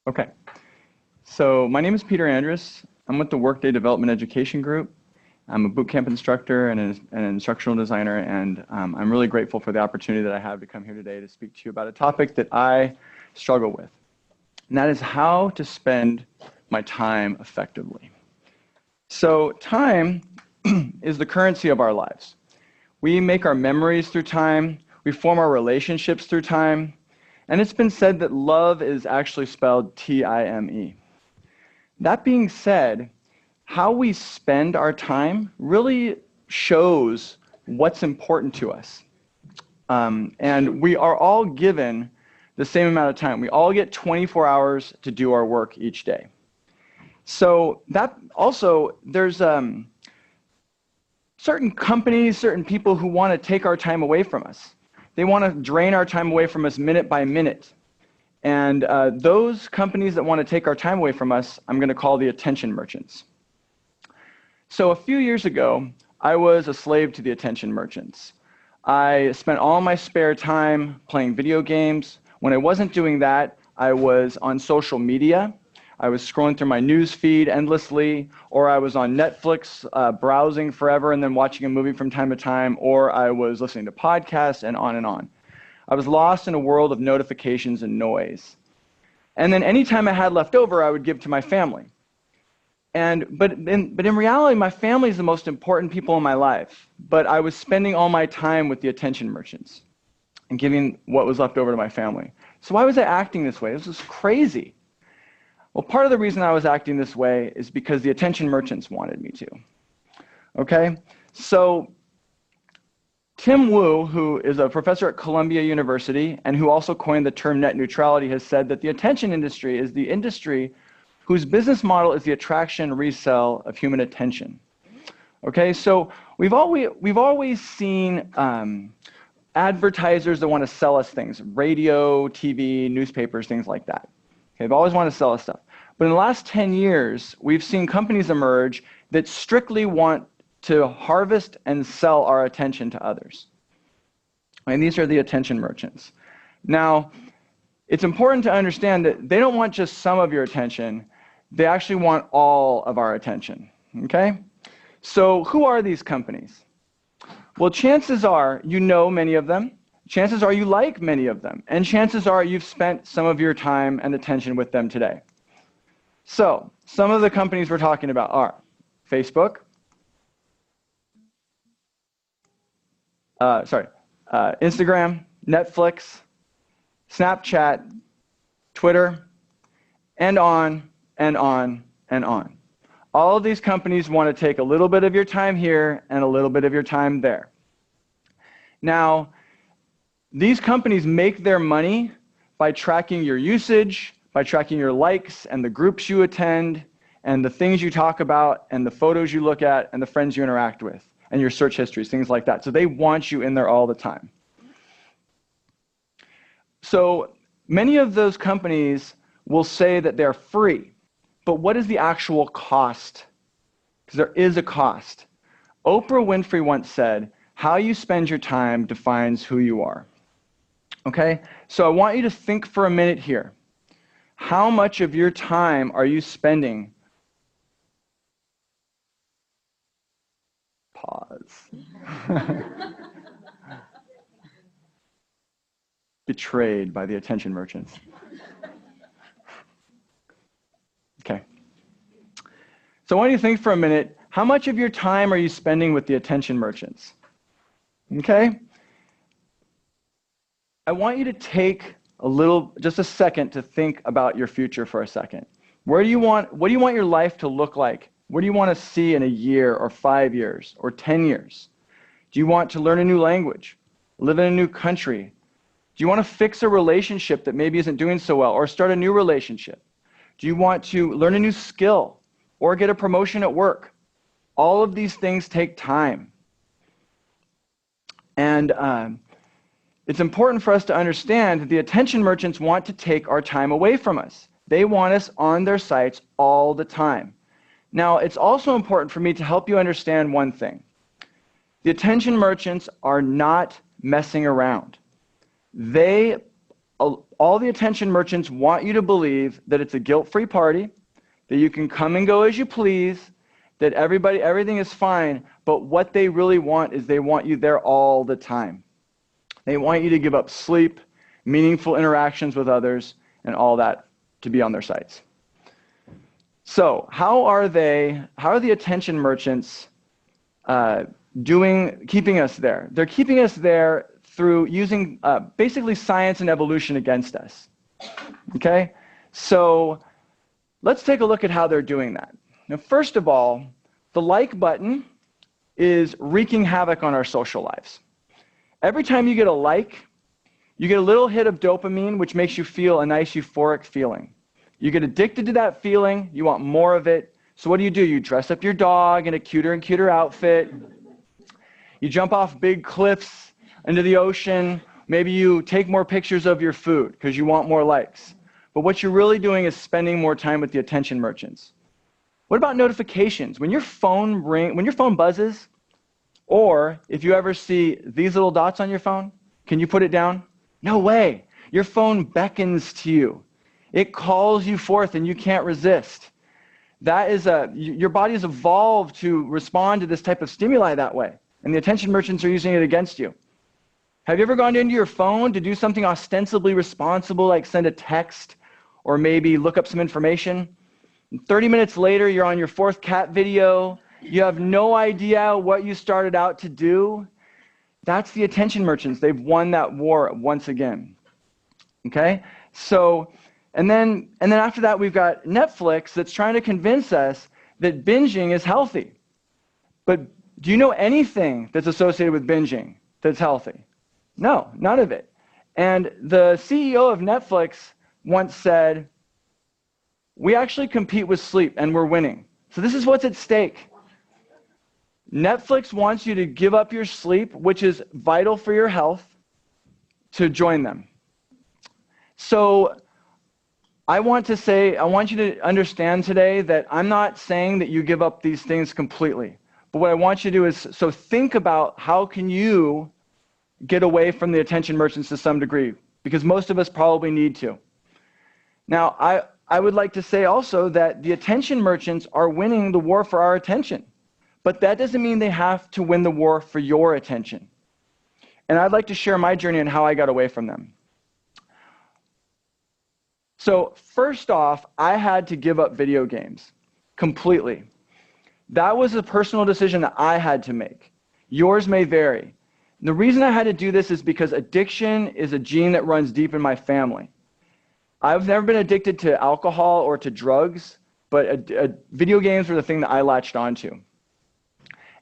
Okay, so my name is Peter Andrus. I'm with the Workday Development Education Group. I'm a bootcamp instructor and an instructional designer, and I'm really grateful for the opportunity that I have to come here today to speak to you about a topic that I struggle with, and that is how to spend my time effectively. So time is the currency of our lives. We make our memories through time, we form our relationships through time, and it's been said that love is actually spelled T-I-M-E. That being said, how we spend our time really shows what's important to us. And we are all given the same amount of time. We all get 24 hours to do our work each day. So that also, there's certain companies, certain people who want to take our time away from us. They want to drain our time away from us minute by minute. And those companies that want to take our time away from us, I'm going to call the attention merchants. So a few years ago, I was a slave to the attention merchants. I spent all my spare time playing video games. When I wasn't doing that, I was on social media. I was scrolling through my news feed endlessly, or I was on Netflix browsing forever and then watching a movie from time to time, or I was listening to podcasts and on and on. I was lost in a world of notifications and noise. And then any time I had left over, I would give to my family. But in reality, my family is the most important people in my life. But I was spending all my time with the attention merchants and giving what was left over to my family. So why was I acting this way? This was crazy. Well, part of the reason I was acting this way is because the attention merchants wanted me to. Okay? So Tim Wu, who is a professor at Columbia University and who also coined the term net neutrality, has said that the attention industry is the industry whose business model is the attraction resell of human attention. Okay, so we've always seen advertisers that want to sell us things, radio, TV, newspapers, things like that. Okay, they've always wanted to sell us stuff. But in the last 10 years, we've seen companies emerge that strictly want to harvest and sell our attention to others. And these are the attention merchants. Now, it's important to understand that they don't want just some of your attention. They actually want all of our attention, okay? So who are these companies? Well, chances are you know many of them. Chances are you like many of them. And chances are you've spent some of your time and attention with them today. So some of the companies we're talking about are Facebook, Instagram, Netflix, Snapchat, Twitter, and on and on and on. All of these companies want to take a little bit of your time here and a little bit of your time there. Now, these companies make their money by tracking your usage, by tracking your likes and the groups you attend, and the things you talk about, and the photos you look at, and the friends you interact with, and your search histories, things like that. So they want you in there all the time. So many of those companies will say that they're free, but what is the actual cost? Because there is a cost. Oprah Winfrey once said, "How you spend your time defines who you are." Okay? So I want you to think for a minute here. How much of your time are you spending? Pause. Betrayed by the attention merchants. Okay. So I want you to think for a minute, how much of your time are you spending with the attention merchants? Okay? I want you to take just a second to think about your future for a second. What do you want your life to look like? What do you want to see in a year or 5 years or 10 years? Do you want to learn a new language? Live in a new country? Do you want to fix a relationship that maybe isn't doing so well or start a new relationship? Do you want to learn a new skill or get a promotion at work? All of these things take time. And it's important for us to understand that the attention merchants want to take our time away from us. They want us on their sites all the time. Now, it's also important for me to help you understand one thing. The attention merchants are not messing around. They all the attention merchants want you to believe that it's a guilt-free party, that you can come and go as you please, that everything is fine, but what they really want is they want you there all the time. They want you to give up sleep, meaningful interactions with others, and all that to be on their sites. So how are the attention merchants keeping us there? They're keeping us there through using basically science and evolution against us. Okay? So let's take a look at how they're doing that. Now, first of all, the like button is wreaking havoc on our social lives. Every time you get a like, you get a little hit of dopamine, which makes you feel a nice euphoric feeling. You get addicted to that feeling. You want more of it. So what do? You dress up your dog in a cuter and cuter outfit. You jump off big cliffs into the ocean. Maybe you take more pictures of your food because you want more likes. But what you're really doing is spending more time with the attention merchants. What about notifications? When your phone buzzes, or if you ever see these little dots on your phone, can you put it down? No way. Your phone beckons to you. It calls you forth and you can't resist. Your body has evolved to respond to this type of stimuli that way. And the attention merchants are using it against you. Have you ever gone into your phone to do something ostensibly responsible, like send a text or maybe look up some information? And 30 minutes later, you're on your fourth cat video. You have no idea what you started out to do. That's the attention merchants. They've won that war once again. Okay? So, and then after that, we've got Netflix that's trying to convince us that binging is healthy. But do you know anything that's associated with binging that's healthy? No, none of it. And the CEO of Netflix once said, "We actually compete with sleep and we're winning." So this is what's at stake. Netflix wants you to give up your sleep, which is vital for your health, to join them. So I want you to understand today that I'm not saying that you give up these things completely. But what I want you to do is, so think about how can you get away from the attention merchants to some degree, because most of us probably need to. Now, I would like to say also that the attention merchants are winning the war for our attention. But that doesn't mean they have to win the war for your attention. And I'd like to share my journey and how I got away from them. So first off, I had to give up video games completely. That was a personal decision that I had to make. Yours may vary. The reason I had to do this is because addiction is a gene that runs deep in my family. I've never been addicted to alcohol or to drugs, but video games were the thing that I latched onto.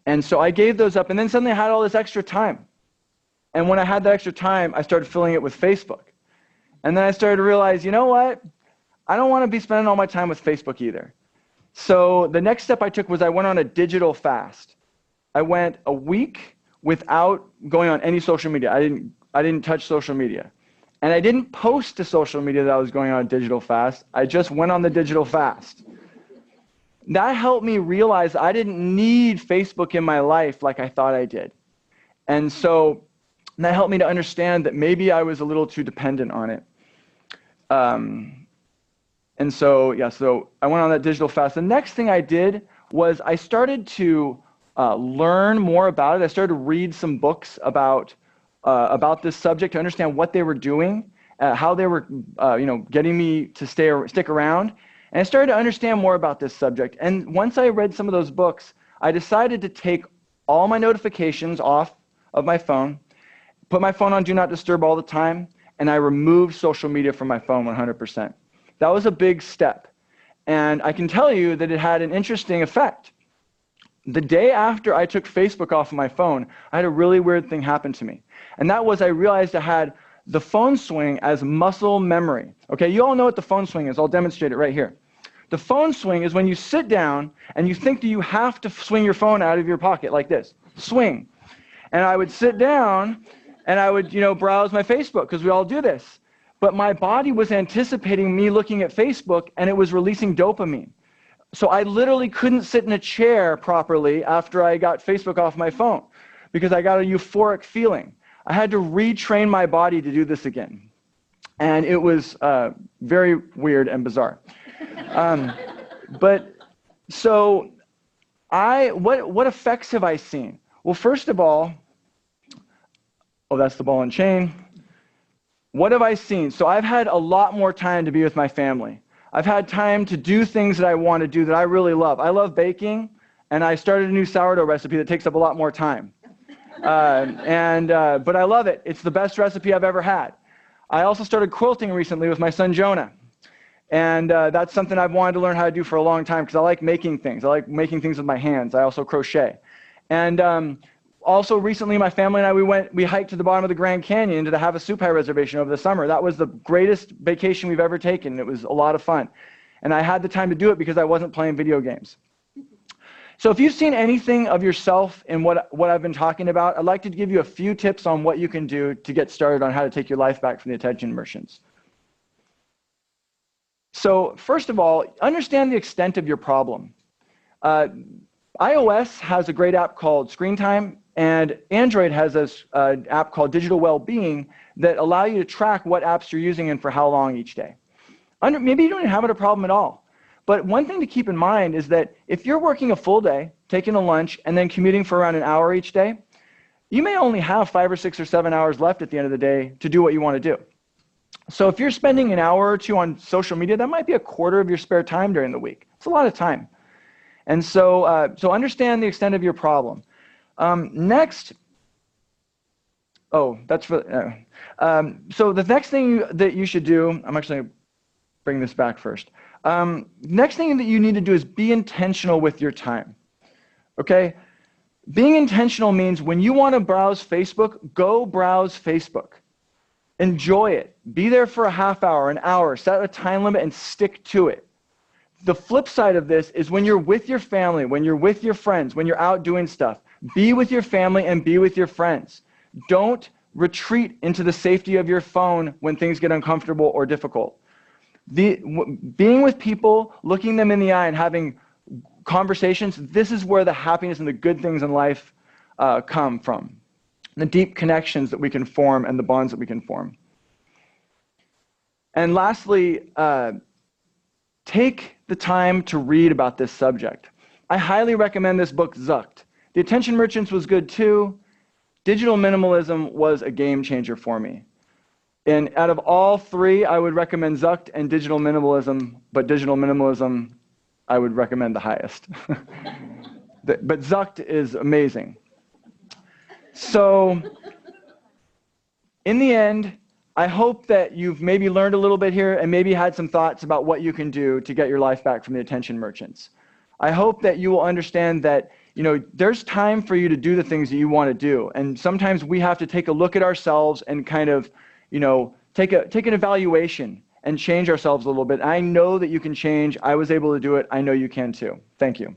And so I gave those up, and then suddenly I had all this extra time. And when I had that extra time, I started filling it with Facebook. And then I started to realize, you know what? I don't want to be spending all my time with Facebook either. So the next step I took was I went on a digital fast. I went a week without going on any social media. I didn't touch social media. And I didn't post to social media that I was going on a digital fast. I just went on the digital fast. That helped me realize I didn't need Facebook in my life like I thought I did. And so that helped me to understand that maybe I was a little too dependent on it. And so I went on that digital fast. The next thing I did was I started to learn more about it. I started to read some books about this subject to understand what they were doing, how they were getting me to stick around. And I started to understand more about this subject. And once I read some of those books, I decided to take all my notifications off of my phone, put my phone on Do Not Disturb all the time, and I removed social media from my phone 100%. That was a big step. And I can tell you that it had an interesting effect. The day after I took Facebook off of my phone, I had a really weird thing happen to me. And that was I realized I had the phone swing as muscle memory. Okay, you all know what the phone swing is. I'll demonstrate it right here. The phone swing is when you sit down and you think that you have to swing your phone out of your pocket like this. Swing. And I would sit down and I would, browse my Facebook, because we all do this. But my body was anticipating me looking at Facebook, and it was releasing dopamine. So I literally couldn't sit in a chair properly after I got Facebook off my phone, because I got a euphoric feeling. I had to retrain my body to do this again. And it was very weird and bizarre. But so what effects have I seen? Well, first of all, oh, that's the ball and chain. What have I seen? So I've had a lot more time to be with my family. I've had time to do things that I want to do that I really love. I love baking, and I started a new sourdough recipe that takes up a lot more time. But I love it. It's the best recipe I've ever had. I also started quilting recently with my son Jonah. And that's something I've wanted to learn how to do for a long time because I like making things. I like making things with my hands. I also crochet. And also recently, my family and I, we hiked to the bottom of the Grand Canyon to the Havasupai Reservation over the summer. That was the greatest vacation we've ever taken. It was a lot of fun. And I had the time to do it because I wasn't playing video games. So if you've seen anything of yourself in what I've been talking about, I'd like to give you a few tips on what you can do to get started on how to take your life back from the attention merchants. So first of all, understand the extent of your problem. iOS has a great app called Screen Time, and Android has an app called Digital Wellbeing that allow you to track what apps you're using and for how long each day. Maybe you don't even have a problem at all. But one thing to keep in mind is that if you're working a full day, taking a lunch, and then commuting for around an hour each day, you may only have 5 or 6 or 7 hours left at the end of the day to do what you want to do. So if you're spending an hour or two on social media, that might be a quarter of your spare time during the week. It's a lot of time. And so understand the extent of your problem. Next, so the next thing that you should do, I'm actually going to bring this back first. Next thing that you need to do is be intentional with your time, okay? Being intentional means when you want to browse Facebook, go browse Facebook. Enjoy it. Be there for a half hour, an hour, set a time limit and stick to it. The flip side of this is when you're with your family, when you're with your friends, when you're out doing stuff, be with your family and be with your friends. Don't retreat into the safety of your phone when things get uncomfortable or difficult. Being with people, looking them in the eye and having conversations, this is where the happiness and the good things in life come from. The deep connections that we can form and the bonds that we can form. And lastly, take the time to read about this subject. I highly recommend this book, Zucked. The Attention Merchants was good too. Digital Minimalism was a game changer for me. And out of all three, I would recommend Zucked and Digital Minimalism, but Digital Minimalism, I would recommend the highest. But Zucked is amazing. So, in the end, I hope that you've maybe learned a little bit here and maybe had some thoughts about what you can do to get your life back from the attention merchants. I hope that you will understand that, there's time for you to do the things that you want to do. And sometimes we have to take a look at ourselves and kind of, take an evaluation and change ourselves a little bit. I know that you can change. I was able to do it. I know you can too. Thank you.